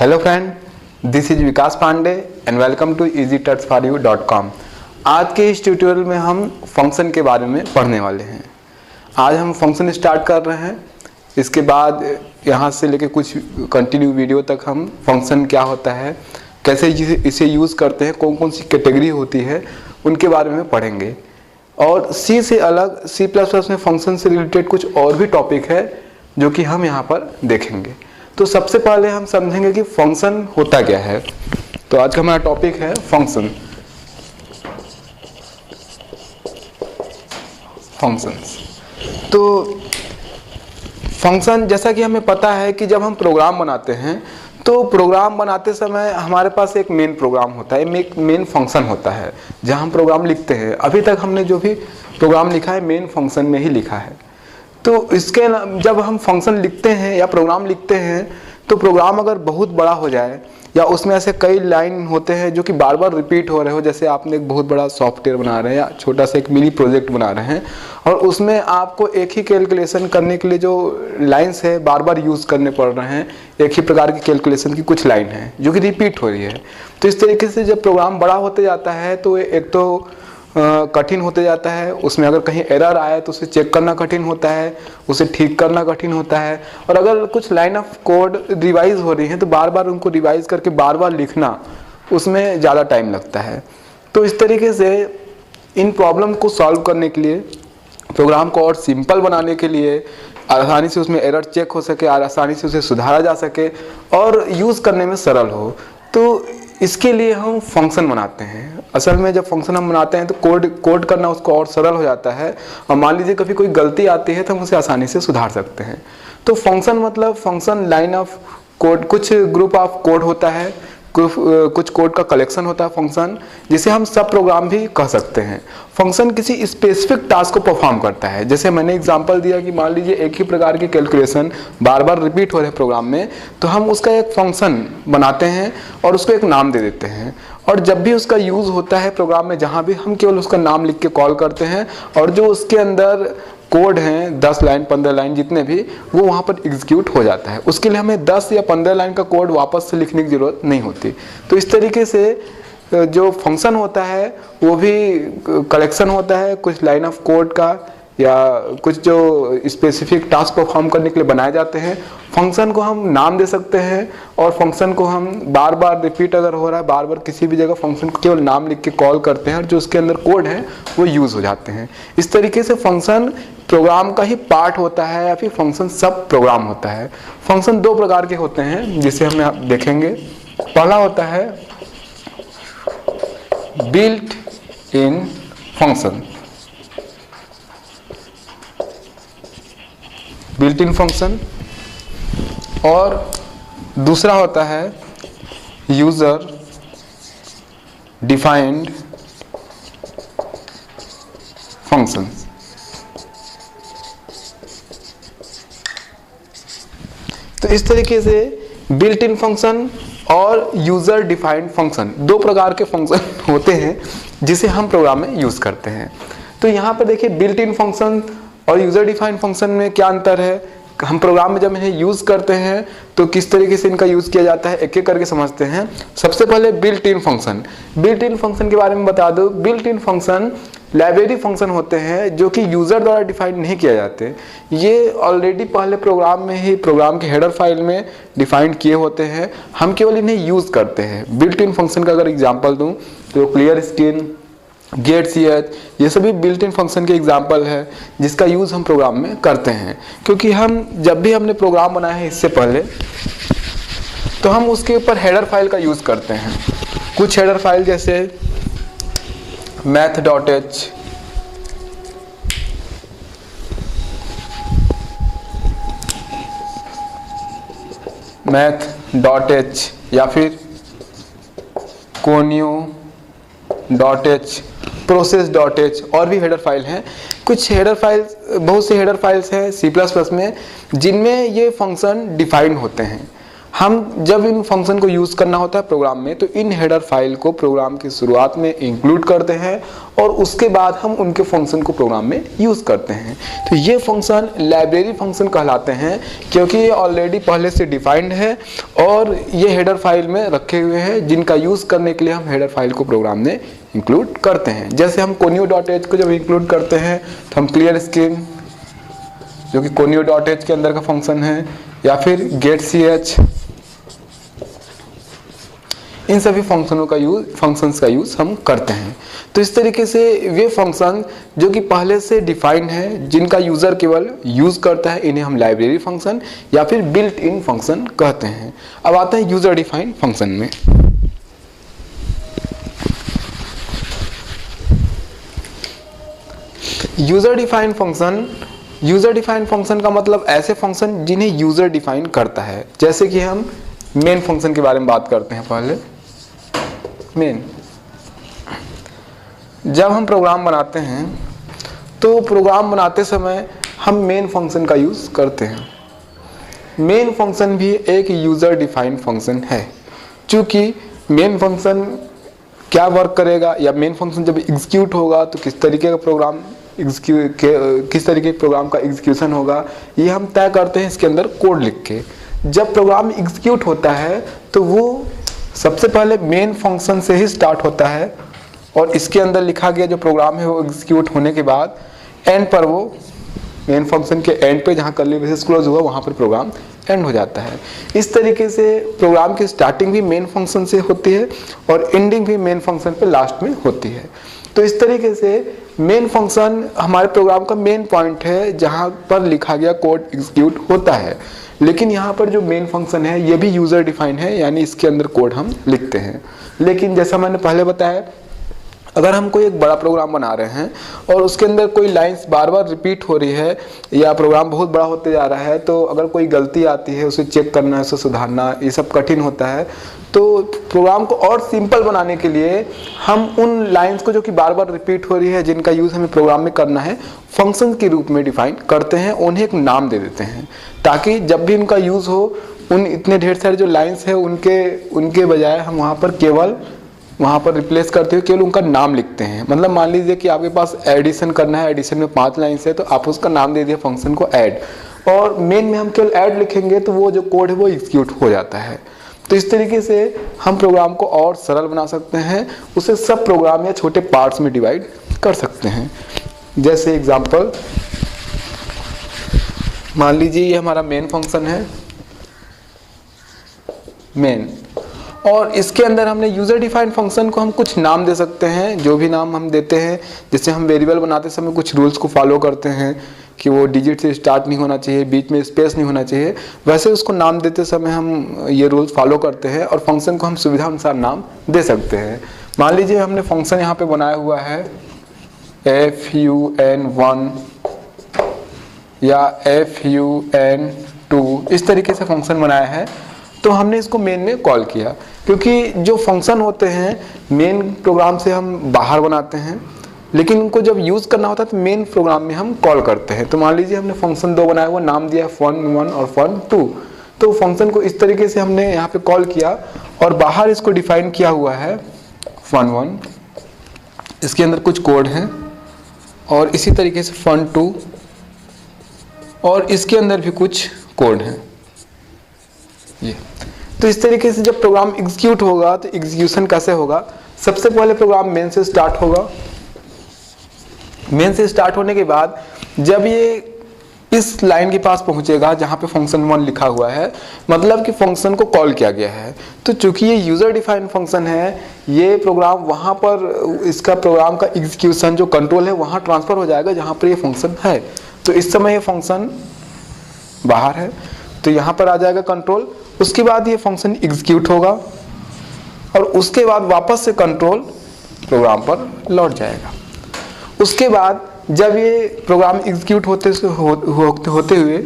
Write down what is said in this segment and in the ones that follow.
Hello friend, this is Vikas Pandey and welcome to easytutsforyou.com। आज के इस ट्यूटोरियल में हम फंक्शन के बारे में पढ़ने वाले हैं। आज हम फंक्शन स्टार्ट कर रहे हैं। इसके बाद यहाँ से लेके कुछ कंटिन्यू वीडियो तक हम फंक्शन क्या होता है, कैसे इसे यूज़ करते हैं, कौन कौन सी कैटेगरी होती है, उनके बारे में पढ़ेंगे। और सी से अलग C++ में फंक्शन से रिलेटेड कुछ और भी टॉपिक है जो कि हम यहाँ पर देखेंगे। तो सबसे पहले हम समझेंगे कि फंक्शन होता क्या है। तो आज का हमारा टॉपिक है फंक्शन। फंक्शंस। तो फंक्शन जैसा कि हमें पता है कि जब हम प्रोग्राम बनाते हैं तो प्रोग्राम बनाते समय हमारे पास एक मेन प्रोग्राम होता है, एक मेन फंक्शन होता है जहां हम प्रोग्राम लिखते हैं। अभी तक हमने जो भी प्रोग्राम लिखा है मेन फंक्शन में ही लिखा है। तो इसके जब हम फंक्शन लिखते हैं या प्रोग्राम लिखते हैं तो प्रोग्राम अगर बहुत बड़ा हो जाए या उसमें ऐसे कई लाइन होते हैं जो कि बार बार रिपीट हो रहे हो, जैसे आपने एक बहुत बड़ा सॉफ्टवेयर बना रहे हैं या छोटा सा एक मिनी प्रोजेक्ट बना रहे हैं और उसमें आपको एक ही कैलकुलेशन करने के लिए जो लाइंस है बार बार यूज़ करने पड़ रहे हैं। एक ही प्रकार की कैलकुलेशन की कुछ लाइन है जो कि रिपीट हो रही है। तो इस तरीके से जब प्रोग्राम बड़ा होते जाता है तो एक तो कठिन होते जाता है। उसमें अगर कहीं एरर आए तो उसे चेक करना कठिन होता है, उसे ठीक करना कठिन होता है। और अगर कुछ लाइन ऑफ कोड रिवाइज हो रही है तो बार बार उनको रिवाइज करके बार बार लिखना, उसमें ज़्यादा टाइम लगता है। तो इस तरीके से इन प्रॉब्लम को सॉल्व करने के लिए, प्रोग्राम को और सिंपल बनाने के लिए, आसानी से उसमें एरर चेक हो सके, आसानी से उसे सुधारा जा सके और यूज़ करने में सरल हो, तो इसके लिए हम फंक्शन बनाते हैं। असल में जब फंक्शन हम बनाते हैं तो कोड करना उसको और सरल हो जाता है। और मान लीजिए कभी कोई गलती आती है तो हम उसे आसानी से सुधार सकते हैं। तो फंक्शन मतलब फंक्शन लाइन ऑफ कोड, कुछ ग्रुप ऑफ कोड होता है, कुछ कोड का कलेक्शन होता है फंक्शन, जिसे हम सब प्रोग्राम भी कह सकते हैं। फंक्शन किसी स्पेसिफिक टास्क को परफॉर्म करता है। जैसे मैंने एग्जांपल दिया कि मान लीजिए एक ही प्रकार की कैलकुलेशन बार बार रिपीट हो रहे हैं प्रोग्राम में, तो हम उसका एक फंक्शन बनाते हैं और उसको एक नाम दे देते हैं। और जब भी उसका यूज़ होता है प्रोग्राम में, जहाँ भी हम केवल उसका नाम लिख के कॉल करते हैं और जो उसके अंदर कोड हैं 10 लाइन 15 लाइन जितने भी, वो वहाँ पर एग्जीक्यूट हो जाता है। उसके लिए हमें 10 या 15 लाइन का कोड वापस से लिखने की ज़रूरत नहीं होती। तो इस तरीके से जो फंक्शन होता है वो भी कलेक्शन होता है कुछ लाइन ऑफ कोड का या कुछ जो स्पेसिफिक टास्क परफॉर्म करने के लिए बनाए जाते हैं। फंक्शन को हम नाम दे सकते हैं और फंक्शन को हम बार बार रिपीट अगर हो रहा है, बार बार किसी भी जगह फंक्शन को केवल नाम लिख के कॉल करते हैं और जो उसके अंदर कोड है वो यूज़ हो जाते हैं। इस तरीके से फंक्शन प्रोग्राम का ही पार्ट होता है या फिर फंक्शन सब प्रोग्राम होता है। फंक्शन दो प्रकार के होते हैं जिसे हम आप देखेंगे। पहला होता है built in function, built in function, और दूसरा होता है यूजर डिफाइंड फंक्शन। तो इस तरीके से बिल्ट इन फंक्शन और यूजर डिफाइंड फंक्शन दो प्रकार के फंक्शन होते हैं जिसे हम प्रोग्राम में यूज करते हैं। तो यहाँ पर देखिए बिल्ट इन फंक्शन और यूजर डिफाइंड फंक्शन में क्या अंतर है। हम प्रोग्राम में जब इन्हें यूज़ करते हैं तो किस तरीके से इनका यूज़ किया जाता है, एक एक करके समझते हैं। सबसे पहले built in function. Built in function के बारे में बता दो। Built in function library function होते हैं जो कि यूज़र द्वारा डिफाइन नहीं किए जाते। ये ऑलरेडी पहले प्रोग्राम में ही, प्रोग्राम के हेडर फाइल में डिफाइन किए होते हैं, हम केवल इन्हें यूज़ करते हैं। बिल्ट इन फंक्शन का अगर एग्जाम्पल दूँ तो क्लियर स्क्रीन, गेट ch, ये सभी बिल्ट इन फंक्शन के एग्जाम्पल है जिसका यूज़ हम प्रोग्राम में करते हैं। क्योंकि हम जब भी हमने प्रोग्राम बनाया है इससे पहले तो हम उसके ऊपर हेडर फाइल का यूज़ करते हैं। कुछ हेडर फाइल जैसे math.h, math.h या फिर conio.h, process.h और भी हेडर फाइल हैं। कुछ हेडर फाइल्स, बहुत से हेडर फाइल्स हैं C++ में जिनमें ये फंक्शन डिफाइंड होते हैं। हम जब इन फंक्शन को यूज़ करना होता है प्रोग्राम में, तो इन हेडर फाइल को प्रोग्राम की शुरुआत में इंक्लूड करते हैं और उसके बाद हम उनके फंक्शन को प्रोग्राम में यूज़ करते हैं। तो ये फंक्शन लाइब्रेरी फंक्शन कहलाते हैं, क्योंकि ये ऑलरेडी पहले से डिफाइंड है और ये हेडर फाइल में रखे हुए हैं, जिनका यूज़ करने के लिए हम हेडर फाइल को प्रोग्राम में इंक्लूड करते हैं। जैसे हम conio.h को जब इंक्लूड करते हैं तो हम क्लियर स्क्रीन, जो कि conio.h के अंदर का फंक्शन है, या फिर getch, इन सभी फंक्शंस का यूज हम करते हैं। तो इस तरीके से वे फंक्शन जो कि पहले से डिफाइंड है, जिनका यूजर केवल यूज करता है, इन्हें हम लाइब्रेरी फंक्शन या फिर बिल्ट इन फंक्शन कहते हैं। अब आते हैं यूजर डिफाइंड फंक्शन में। यूजर डिफाइंड फंक्शन का मतलब ऐसे फंक्शन जिन्हें यूजर डिफाइन करता है। जैसे कि हम मेन फंक्शन के बारे में बात करते हैं। पहले मेन, जब हम प्रोग्राम बनाते हैं तो प्रोग्राम बनाते समय हम मेन फंक्शन का यूज करते हैं। मेन फंक्शन भी एक यूजर डिफाइंड फंक्शन है। चूंकि मेन फंक्शन क्या वर्क करेगा, या मेन फंक्शन जब एग्जीक्यूट होगा तो किस तरीके का प्रोग्राम का एग्जीक्यूशन होगा, ये हम तय करते हैं इसके अंदर कोड लिख के। जब प्रोग्राम एग्जीक्यूट होता है तो वो सबसे पहले मेन फंक्शन से ही स्टार्ट होता है और इसके अंदर लिखा गया जो प्रोग्राम है वो एग्जीक्यूट होने के बाद एंड पर, वो मेन फंक्शन के एंड पे जहाँ कर्ली ब्रेसेस क्लोज हुआ वहाँ पर प्रोग्राम एंड हो जाता है। इस तरीके से प्रोग्राम की स्टार्टिंग भी मेन फंक्शन से होती है और एंडिंग भी मेन फंक्शन पे लास्ट में होती है। तो इस तरीके से मेन फंक्शन हमारे प्रोग्राम का मेन पॉइंट है जहाँ पर लिखा गया कोड एग्जीक्यूट होता है। लेकिन यहाँ पर जो मेन फंक्शन है ये भी यूजर डिफाइन है, यानी इसके अंदर कोड हम लिखते हैं। लेकिन जैसा मैंने पहले बताया, अगर हम कोई एक बड़ा प्रोग्राम बना रहे हैं और उसके अंदर कोई लाइंस बार बार रिपीट हो रही है या प्रोग्राम बहुत बड़ा होते जा रहा है, तो अगर कोई गलती आती है उसे चेक करना, उसे सुधारना, ये सब कठिन होता है। तो प्रोग्राम को और सिंपल बनाने के लिए हम उन लाइंस को जो कि बार बार रिपीट हो रही है, जिनका यूज़ हमें प्रोग्राम में करना है, फंक्शन के रूप में डिफाइन करते हैं, उन्हें एक नाम दे देते हैं, ताकि जब भी उनका यूज़ हो, उन इतने ढेर सारे जो लाइंस है उनके बजाय हम वहाँ पर रिप्लेस करते हुए केवल उनका नाम लिखते हैं। मतलब मान लीजिए कि आपके पास एडिशन करना है, एडिशन में 5 लाइन्स है, तो आप उसका नाम दे दिए फंक्शन को ऐड, और मेन में हम केवल ऐड लिखेंगे तो वो जो कोड है वो एग्जीक्यूट हो जाता है। तो इस तरीके से हम प्रोग्राम को और सरल बना सकते हैं, उसे सब प्रोग्राम या छोटे पार्ट्स में डिवाइड कर सकते हैं। जैसे एग्जांपल, मान लीजिए ये हमारा मेन फंक्शन है मेन, और इसके अंदर हमने यूजर डिफाइंड फंक्शन को हम कुछ नाम दे सकते हैं। जो भी नाम हम देते हैं, जैसे हम वेरिएबल बनाते समय कुछ रूल्स को फॉलो करते हैं कि वो डिजिट से स्टार्ट नहीं होना चाहिए, बीच में स्पेस नहीं होना चाहिए, वैसे उसको नाम देते समय हम ये रूल्स फॉलो करते हैं और फंक्शन को हम सुविधा अनुसार नाम दे सकते हैं। मान लीजिए हमने फंक्शन यहाँ पे बनाया हुआ है fun1 या fun2, इस तरीके से फंक्शन बनाया है। तो हमने इसको मेन में कॉल किया, क्योंकि जो फंक्शन होते हैं मेन प्रोग्राम से हम बाहर बनाते हैं, लेकिन उनको जब यूज़ करना होता है तो मेन प्रोग्राम में हम कॉल करते हैं। तो मान लीजिए हमने फंक्शन 2 बनाया हुआ, नाम दिया fun1 और fun2, तो फंक्शन को इस तरीके से हमने यहाँ पे कॉल किया और बाहर इसको डिफाइन किया हुआ है fun1, इसके अंदर कुछ कोड हैं, और इसी तरीके से fun2, और इसके अंदर भी कुछ कोड हैं ये। तो इस तरीके से जब प्रोग्राम एग्जीक्यूट होगा तो एग्जीक्यूशन कैसे होगा, सबसे पहले प्रोग्राम मेन से स्टार्ट होगा। मेन से स्टार्ट होने के बाद जब ये इस लाइन के पास पहुंचेगा जहां पे fun1 लिखा हुआ है, मतलब कि फंक्शन को कॉल किया गया है। तो चूंकि ये यूजर डिफाइंड फंक्शन है, ये प्रोग्राम वहां पर इसका प्रोग्राम का एग्जीक्यूशन जो कंट्रोल है वहां ट्रांसफर हो जाएगा जहां पर ये फंक्शन है। तो इस समय ये फंक्शन बाहर है, तो यहाँ पर आ जाएगा कंट्रोल। उसके बाद ये फंक्शन एग्जीक्यूट होगा और उसके बाद वापस से कंट्रोल प्रोग्राम पर लौट जाएगा। उसके बाद जब ये प्रोग्राम एग्जीक्यूट होते हुए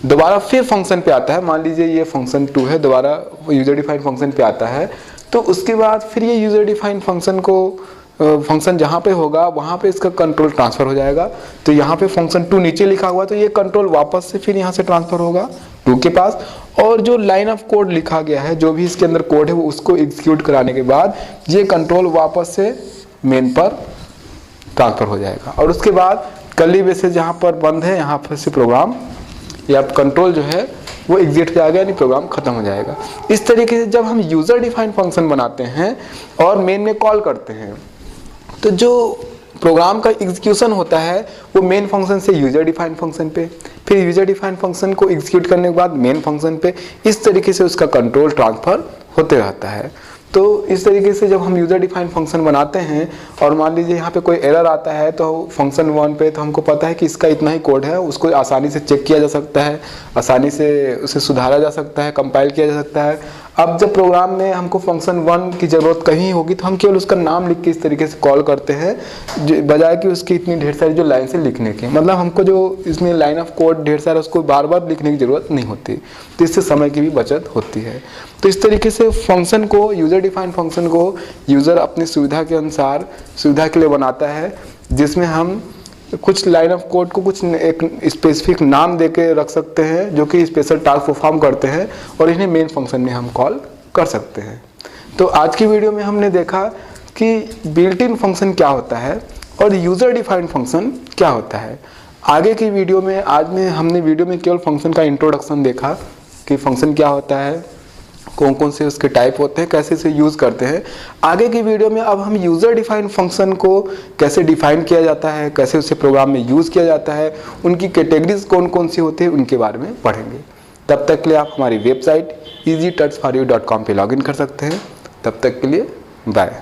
दोबारा फिर फंक्शन पे आता है, मान लीजिए ये फंक्शन 2 है, दोबारा यूजर डिफाइंड फंक्शन पे आता है, तो उसके बाद फिर ये यूजर डिफाइंड फंक्शन को फंक्शन जहाँ पे होगा वहाँ पे इसका कंट्रोल ट्रांसफ़र हो जाएगा। तो यहाँ पे फंक्शन 2 नीचे लिखा हुआ, तो ये कंट्रोल वापस से फिर यहाँ से ट्रांसफ़र होगा 2 के पास, और जो लाइन ऑफ कोड लिखा गया है, जो भी इसके अंदर कोड है, वो उसको एग्जीक्यूट कराने के बाद ये कंट्रोल वापस से मेन पर ट्रांसफ़र हो जाएगा। और उसके बाद कर्ली ब्रेसेस जहाँ पर बंद है, यहाँ पर से प्रोग्राम या कंट्रोल जो है वो एग्जिट हो जाएगा, यानी प्रोग्राम खत्म हो जाएगा। इस तरीके से जब हम यूज़र डिफाइंड फंक्शन बनाते हैं और मेन में कॉल करते हैं, तो जो प्रोग्राम का एग्जीक्यूशन होता है वो मेन फंक्शन से यूज़र डिफाइंड फंक्शन पे, फिर यूज़र डिफाइंड फंक्शन को एग्जीक्यूट करने के बाद मेन फंक्शन पे, इस तरीके से उसका कंट्रोल ट्रांसफ़र होते रहता है। तो इस तरीके से जब हम यूज़र डिफाइंड फंक्शन बनाते हैं और मान लीजिए यहाँ पे कोई एरर आता है, तो फंक्शन 1 पे तो हमको पता है कि इसका इतना ही कोड है, उसको आसानी से चेक किया जा सकता है, आसानी से उसे सुधारा जा सकता है, कंपाइल किया जा सकता है। अब जब प्रोग्राम में हमको फंक्शन 1 की ज़रूरत कहीं होगी तो हम केवल उसका नाम लिख के इस तरीके से कॉल करते हैं, बजाय कि उसकी इतनी ढेर सारी जो लाइन से लिखने की, मतलब हमको जो इसमें लाइन ऑफ कोड ढेर सारा उसको बार बार लिखने की ज़रूरत नहीं होती, तो इससे समय की भी बचत होती है। तो इस तरीके से फंक्शन को, यूज़र डिफाइंड फंक्शन को यूज़र अपनी सुविधा के अनुसार सुविधा के लिए बनाता है, जिसमें हम कुछ लाइन ऑफ कोड को कुछ एक स्पेसिफिक नाम देके रख सकते हैं जो कि स्पेशल टास्क परफॉर्म करते हैं, और इन्हें मेन फंक्शन में हम कॉल कर सकते हैं। तो आज की वीडियो में हमने देखा कि बिल्ट इन फंक्शन क्या होता है और यूज़र डिफाइंड फंक्शन क्या होता है। आगे की वीडियो में, आज में हमने वीडियो में केवल फंक्शन का इंट्रोडक्शन देखा कि फंक्शन क्या होता है, कौन कौन से उसके टाइप होते हैं, कैसे इसे यूज़ करते हैं। आगे की वीडियो में अब हम यूज़र डिफाइंड फंक्शन को कैसे डिफाइन किया जाता है, कैसे उसे प्रोग्राम में यूज़ किया जाता है, उनकी कैटेगरीज कौन कौन सी होती है, उनके बारे में पढ़ेंगे। तब तक के लिए आप हमारी वेबसाइट easytutsforyou.com पे लॉगिन कर सकते हैं। तब तक के लिए बाय।